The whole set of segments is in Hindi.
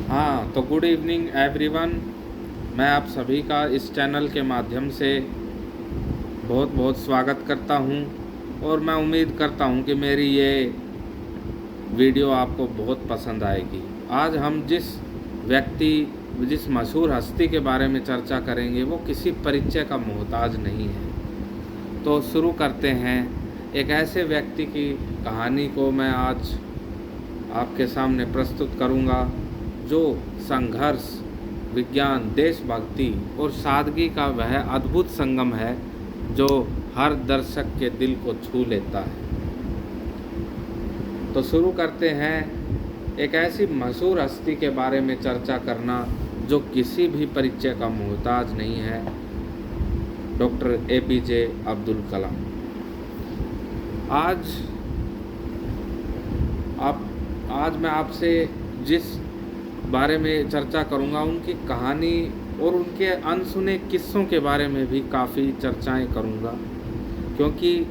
हाँ, तो गुड इवनिंग एवरीवन। मैं आप सभी का इस चैनल के माध्यम से बहुत बहुत स्वागत करता हूँ और मैं उम्मीद करता हूँ कि मेरी ये वीडियो आपको बहुत पसंद आएगी। आज हम जिस मशहूर हस्ती के बारे में चर्चा करेंगे वो किसी परिचय का मोहताज नहीं है। तो शुरू करते हैं। एक ऐसे व्यक्ति की कहानी को मैं आज आपके सामने प्रस्तुत करूंगा जो संघर्ष, विज्ञान, देशभक्ति और सादगी का वह अद्भुत संगम है जो हर दर्शक के दिल को छू लेता है। तो शुरू करते हैं। एक ऐसी मशहूर हस्ती के बारे में चर्चा करना जो किसी भी परिचय का मोहताज नहीं है, डॉक्टर APJ अब्दुल कलाम। आज मैं आपसे जिस बारे में चर्चा करूंगा उनकी कहानी और उनके अनसुने किस्सों के बारे में भी काफ़ी चर्चाएं करूंगा, क्योंकि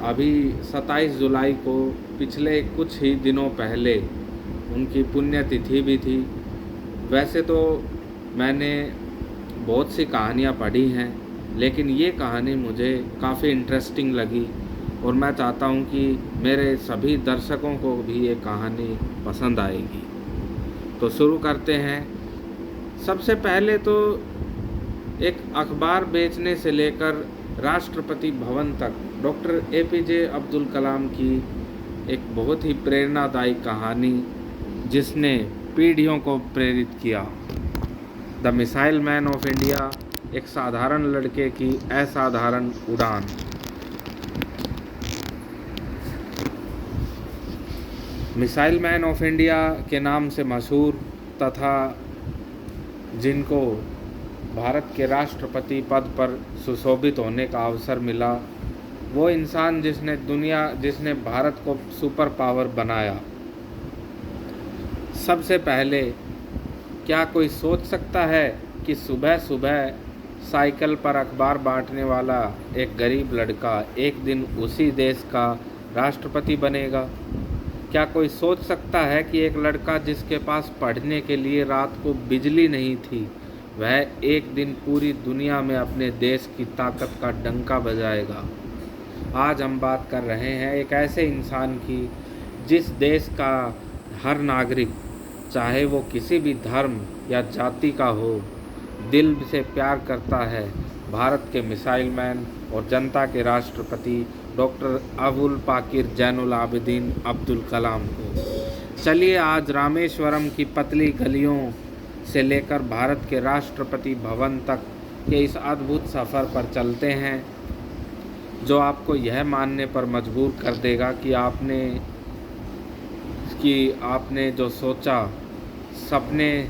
अभी 27 जुलाई को पिछले कुछ ही दिनों पहले उनकी पुण्यतिथि भी थी। वैसे तो मैंने बहुत सी कहानियाँ पढ़ी हैं, लेकिन ये कहानी मुझे काफ़ी इंटरेस्टिंग लगी और मैं चाहता हूँ कि मेरे सभी दर्शकों को भी ये कहानी पसंद आएगी। तो शुरू करते हैं। सबसे पहले तो एक अखबार बेचने से लेकर राष्ट्रपति भवन तक डॉक्टर APJ अब्दुल कलाम की एक बहुत ही प्रेरणादायी कहानी जिसने पीढ़ियों को प्रेरित किया। The missile man of India, एक साधारण लड़के की असाधारण उड़ान। मिसाइल मैन ऑफ इंडिया के नाम से मशहूर तथा जिनको भारत के राष्ट्रपति पद पर सुशोभित होने का अवसर मिला, वो इंसान जिसने भारत को सुपर पावर बनाया। सबसे पहले क्या कोई सोच सकता है कि सुबह सुबह साइकिल पर अखबार बांटने वाला एक गरीब लड़का एक दिन उसी देश का राष्ट्रपति बनेगा? क्या कोई सोच सकता है कि एक लड़का जिसके पास पढ़ने के लिए रात को बिजली नहीं थी, वह एक दिन पूरी दुनिया में अपने देश की ताकत का डंका बजाएगा? आज हम बात कर रहे हैं एक ऐसे इंसान की जिस देश का हर नागरिक, चाहे वो किसी भी धर्म या जाति का हो, दिल से प्यार करता है। भारत के मिसाइल मैन और जनता के राष्ट्रपति डॉक्टर अबुल पाकिर जैनुल आबिदीन अब्दुल कलाम को। चलिए आज रामेश्वरम की पतली गलियों से लेकर भारत के राष्ट्रपति भवन तक के इस अद्भुत सफ़र पर चलते हैं, जो आपको यह मानने पर मजबूर कर देगा कि आपने जो सोचा, सपने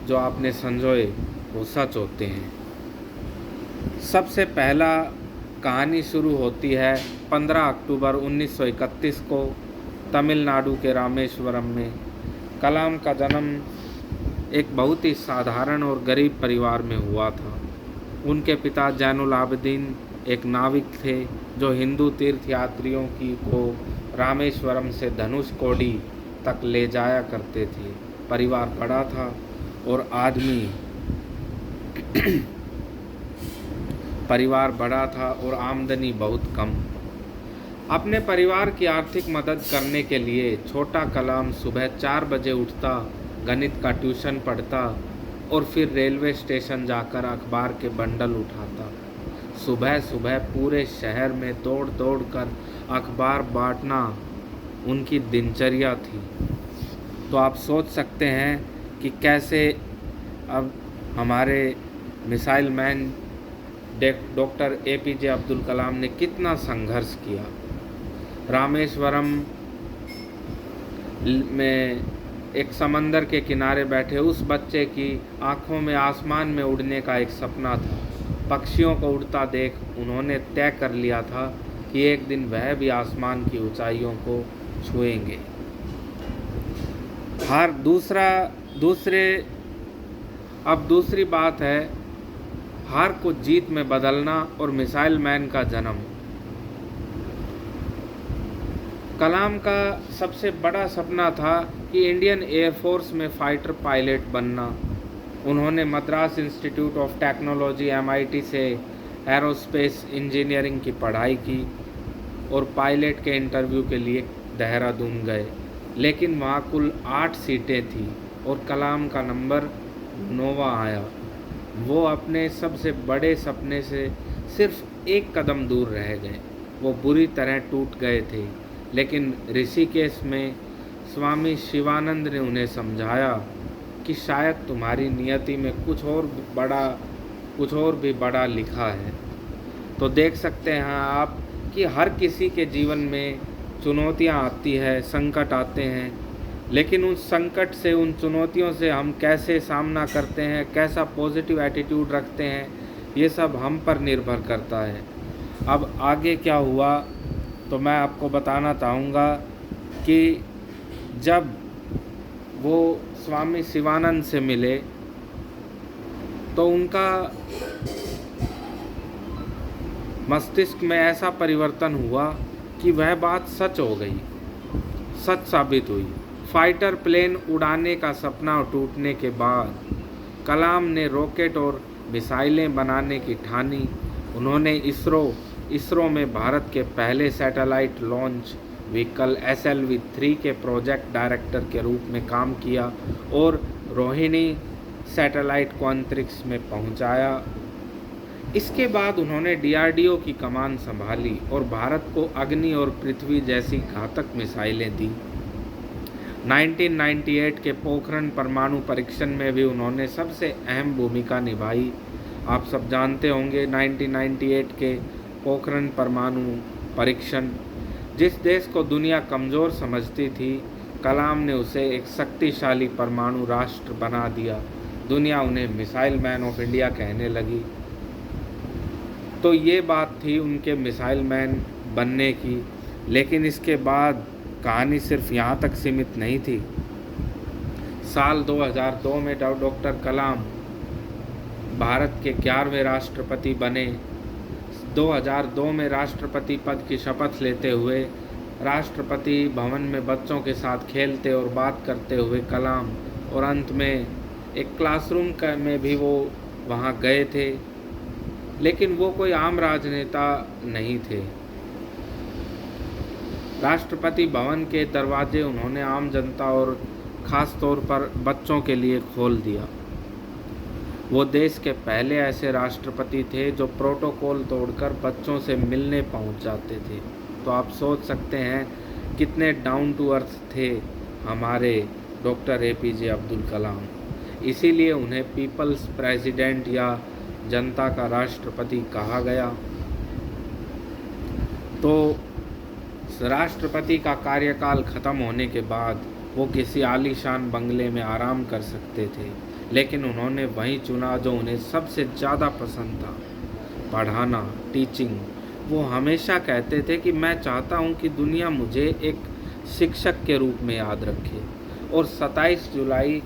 जो आपने संजोए, वो सच होते हैं। सबसे पहला कहानी शुरू होती है 15 अक्टूबर 1931 को तमिलनाडु के रामेश्वरम में। कलाम का जन्म एक बहुत ही साधारण और गरीब परिवार में हुआ था। उनके पिता जैनुल आबिदीन एक नाविक थे जो हिंदू तीर्थयात्रियों को रामेश्वरम से धनुषकोडी तक ले जाया करते थे। परिवार बड़ा था और आमदनी बहुत कम। अपने परिवार की आर्थिक मदद करने के लिए छोटा कलाम सुबह 4 बजे उठता, गणित का ट्यूशन पढ़ता और फिर रेलवे स्टेशन जाकर अखबार के बंडल उठाता। सुबह सुबह पूरे शहर में दौड़ दौड़ कर अखबार बांटना उनकी दिनचर्या थी। तो आप सोच सकते हैं कि कैसे अब हमारे missile man doctor APJ Abdul Kalam ने कितना संघर्ष किया। रामेश्वरम में एक समंदर के किनारे बैठे उस बच्चे की आंखों में आसमान में उड़ने का एक सपना था। पक्षियों को उड़ता देख उन्होंने तय कर लिया था कि एक दिन वह भी आसमान की ऊंचाइयों को छुएंगे। दूसरी बात है हार को जीत में बदलना और मिसाइल मैन का जन्म। कलाम का सबसे बड़ा सपना था कि इंडियन एयरफोर्स में फ़ाइटर पायलट बनना। उन्होंने Madras institute of technology MIT से एरोस्पेस इंजीनियरिंग की पढ़ाई की और पायलट के इंटरव्यू के लिए देहरादून गए, लेकिन वहाँ कुल 8 सीटें थी और कलाम का नंबर 9वां आया। वो अपने सबसे बड़े सपने से सिर्फ एक कदम दूर रह गए। वो बुरी तरह टूट गए थे, लेकिन ऋषिकेश में स्वामी शिवानंद ने उन्हें समझाया कि शायद तुम्हारी नियति में कुछ और भी बड़ा लिखा है। तो देख सकते हैं आप कि हर किसी के जीवन में चुनौतियां आती है, संकट आते हैं, लेकिन उस संकट से, उन चुनौतियों से हम कैसे सामना करते हैं, कैसा पॉजिटिव एटीट्यूड रखते हैं, ये सब हम पर निर्भर करता है। अब आगे क्या हुआ तो मैं आपको बताना चाहूँगा कि जब वो स्वामी शिवानंद से मिले तो उनका मस्तिष्क में ऐसा परिवर्तन हुआ कि वह बात सच हो गई, सच साबित हुई। फाइटर प्लेन उड़ाने का सपना टूटने के बाद कलाम ने रॉकेट और मिसाइलें बनाने की ठानी। उन्होंने इसरो में भारत के पहले सैटेलाइट लॉन्च व्हीकल SLV-3 के प्रोजेक्ट डायरेक्टर के रूप में काम किया और रोहिणी सैटेलाइट को अंतरिक्ष में पहुंचाया। इसके बाद उन्होंने DRDO की कमान संभाली और भारत को अग्नि और पृथ्वी जैसी घातक मिसाइलें दी। 1998 के पोखरण परमाणु परीक्षण में भी उन्होंने सबसे अहम भूमिका निभाई। आप सब जानते होंगे 1998 के पोखरण परमाणु परीक्षण, जिस देश को दुनिया कमज़ोर समझती थी, कलाम ने उसे एक शक्तिशाली परमाणु राष्ट्र बना दिया। दुनिया उन्हें मिसाइल मैन ऑफ इंडिया कहने लगी। तो ये बात थी उनके मिसाइल मैन बनने की, लेकिन इसके बाद कहानी सिर्फ यहाँ तक सीमित नहीं थी। साल 2002 में डॉक्टर कलाम भारत के 11वें राष्ट्रपति बने। 2002 में राष्ट्रपति पद की शपथ लेते हुए राष्ट्रपति भवन में बच्चों के साथ खेलते और बात करते हुए कलाम, और अंत में एक क्लासरूम में भी वो वहाँ गए थे, लेकिन वो कोई आम राजनेता नहीं थे। राष्ट्रपति भवन के दरवाजे उन्होंने आम जनता और ख़ास तौर पर बच्चों के लिए खोल दिया। वो देश के पहले ऐसे राष्ट्रपति थे जो प्रोटोकॉल तोड़कर बच्चों से मिलने पहुंच जाते थे। तो आप सोच सकते हैं कितने डाउन टू अर्थ थे हमारे डॉक्टर APJ अब्दुल कलाम। इसीलिए उन्हें पीपल्स प्रेसिडेंट या जनता का राष्ट्रपति कहा गया। तो राष्ट्रपति का कार्यकाल ख़त्म होने के बाद वो किसी आलीशान बंगले में आराम कर सकते थे, लेकिन उन्होंने वही चुना जो उन्हें सबसे ज़्यादा पसंद था, पढ़ाना, टीचिंग। वो हमेशा कहते थे कि मैं चाहता हूँ कि दुनिया मुझे एक शिक्षक के रूप में याद रखे। और 27 जुलाई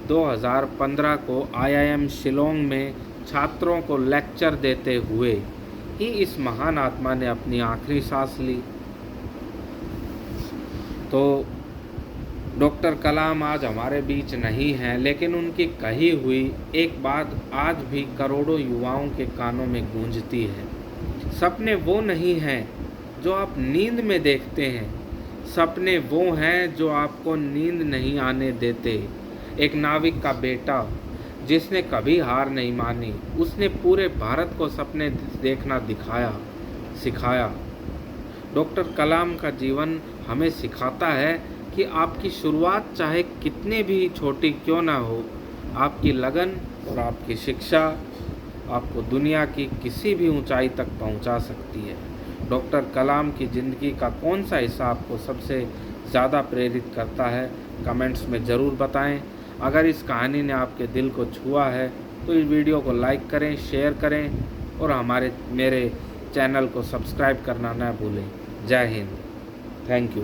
2015 को IIM शिलोंग में छात्रों को लेक्चर देते हुए ही इस महान आत्मा ने अपनी आखिरी सांस ली। तो डॉक्टर कलाम आज हमारे बीच नहीं हैं, लेकिन उनकी कही हुई एक बात आज भी करोड़ों युवाओं के कानों में गूंजती है। सपने वो नहीं हैं जो आप नींद में देखते हैं, सपने वो हैं जो आपको नींद नहीं आने देते। एक नाविक का बेटा जिसने कभी हार नहीं मानी, उसने पूरे भारत को सपने देखना सिखाया। डॉक्टर कलाम का जीवन हमें सिखाता है कि आपकी शुरुआत चाहे कितने भी छोटी क्यों ना हो, आपकी लगन और आपकी शिक्षा आपको दुनिया की किसी भी ऊंचाई तक पहुंचा सकती है। डॉक्टर कलाम की ज़िंदगी का कौन सा हिस्सा आपको सबसे ज़्यादा प्रेरित करता है, कमेंट्स में ज़रूर बताएं। अगर इस कहानी ने आपके दिल को छुआ है तो इस वीडियो को लाइक करें, शेयर करें और मेरे चैनल को सब्सक्राइब करना न भूलें। जय हिंद। Thank you.